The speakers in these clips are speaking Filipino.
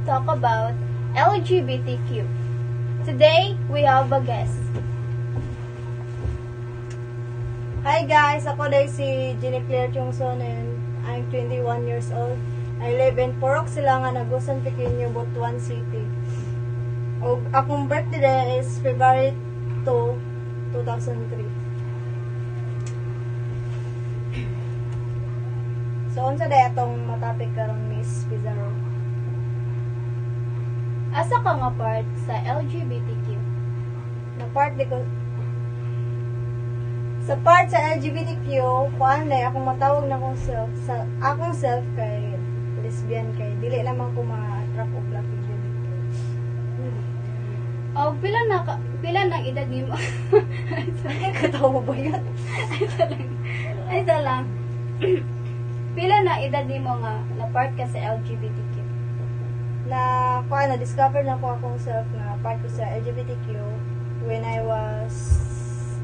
talk about LGBTQ. Today, we have a guest. Hi guys, ako day si Jenny Claire Chungson and I'm 21 years old. I live in Porok Silangan, Agusan, Pequeño, Butuan City. O akong birthday day is February 2, 2003. So unsa day atong matapik karon Miss Pizarro? Asa ka nga part sa LGBTQ? Na part ko sa part sa LGBTQ, kuan day akong matawag na akong self sa akong self kay lesbian kay dili naman ko ma-attract og black people. O, pila na edad nimo? Ay, katawa ba yun? Ay, ito lang. Pila na edad nimo nga na part ka sa LGBTQ? Na, kuan na, discover na ko akong self na part ko sa LGBTQ when I was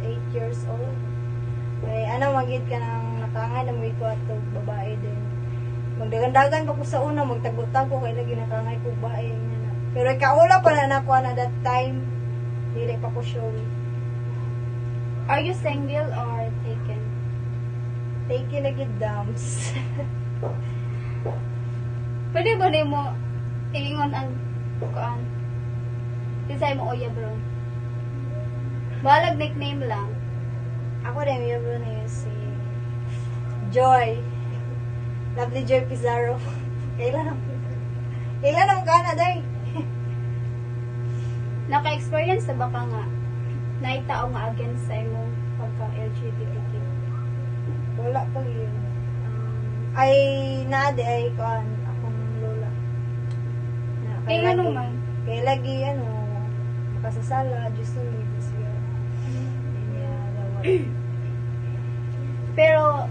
8 years old. Kay, magid ka nang nakangay na ko at babae din. Magdagandagan pa ko sa una, magtagot-tag ko kay lagi nakangay ko babae. Pero ikaula pa na nakuha na that time, dili pa ko showy. Are you single or taken? Taking lagi dams. Pwede ba mo iingon ang kuan? Kisay mo Oya bro. Balag nickname lang. Ako rin, yung bro na yun si Joy. Lovely Joy Pizarro. Kailan ang ka na, day? Naka-experience na ba ka nga naitao nga against sa imong pagka-LGBTQ? Wala pa yun. Ay, naade ay kuan akong lola. Kay ano man? Kay lagi, makasasala, Diyos nung libis yun. Pero,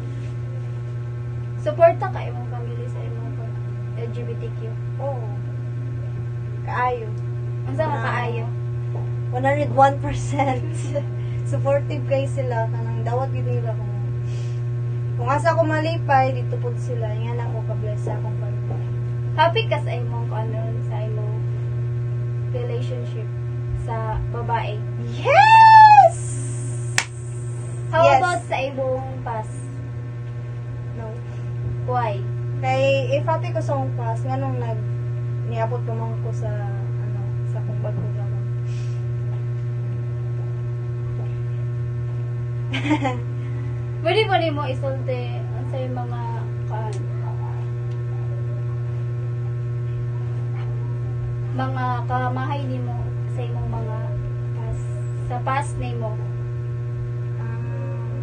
suporta ka imong family sa imong LGBTQ? Oo. Kaayo. Ang sa kaayo? 101%. Supportive kay sila. Kanang dawat gito nila kung asa ko malipay, dito po sila. Yan ako ka-bless sa akong pamilya. Happy ka sa imong sa imong relationship sa babae? Yes! How Yes. about sa imong past? No. Why? Kay, if happy ko sa akong past, nga nung niabot naman ko sa, sa akong bago naman. Pwede ba mo isulti sa mga mga kamahay nimo sa imong mga past, sa past nimo?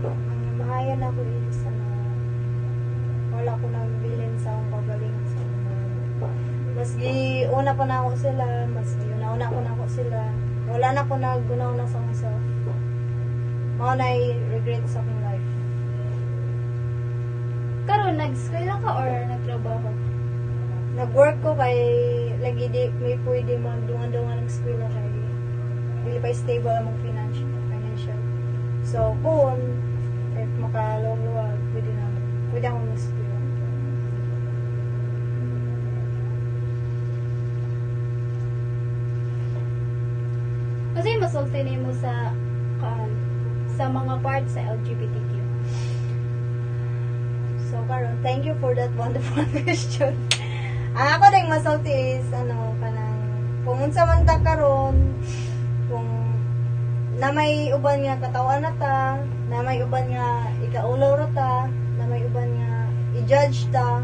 Ang mahayan ako is, wala ko nang bilin sa akong kagalingan sa mga. Maski una pa na ako sila, maski una ko na ako sila, wala na ako nagunaw na sa akong self. Mao na regret sa akong life. Karon nag-eskwela ka or nagtrabaho? Nag-work ko kay lagi di may pwede magdungan-dungan ng eskwela kay dili pa stable ang financial. So, kung if makaluluwag, pwede akong mag-eskwela. Kasi masulti nimo sa mga part sa LGBTQ. So, karon, thank you for that wonderful question. Ako ding masulti is, kung unsa man ta karon, kung na may uban nga katawan na ta, na may uban nga ikaulaw ra ta, na may uban nga i-judge ta,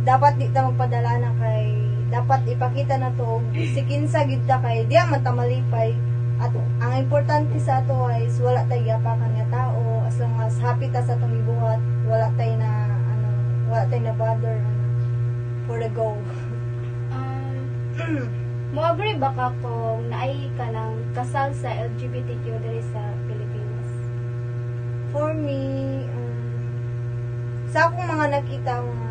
dapat di ta magpadala na kay, dapat ipakita na to, sikinsa gid ta kay, diya man ta malipay. At ang importante sa ato is wala tay yapakan nga tao, as long as happy ta sa atong gibuhat, wala tay na bother for the go. Mo agree ba ka kung naay ka ng kasal sa LGBTQ diri sa Pilipinas? For me, sa akong mga nakita mga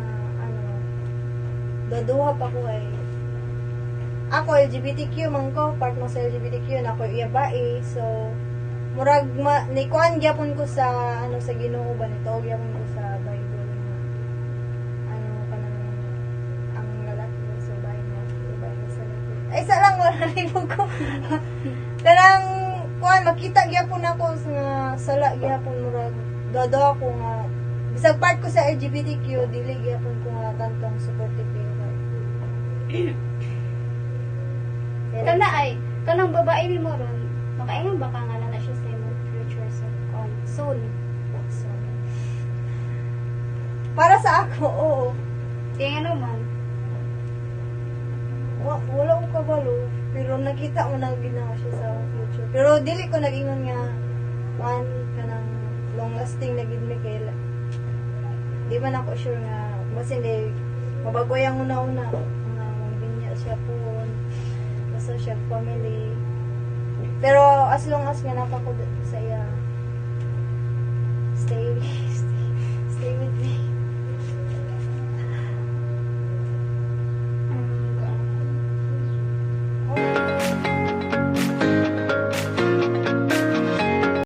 daduha pa ko ay ako LGBTQ man ko, part mo sa LGBTQ na ako iyabae, so murag ni kuan gyapon ko sa sa Ginoo ba nito, gyapon ko sa Bible na kanang ang lalaki sa Bible Ay, isa lang wala libog ko. Kanang, kuhan, makita gyapon ako nga sala gyapon murag. Dodo ako nga, bisag part ko sa LGBTQ, dili gyapon ko nga tantong supportive yung Kana ay, kanang babae ni mo ron, makaingon ba ka nga na siya sa imong future soon? So, para sa ako, oo. Kaya nga naman, Wala ko kabalo, pero nakita mo na ginawa siya sa future. Pero dili ko nag-ingon nga, kanang long lasting na gid mi kay di man ako sure nga mas hindi mabagoy ang una-una nga magbinya siya po basta siya family, pero as long as nga napako sa iya stay with me.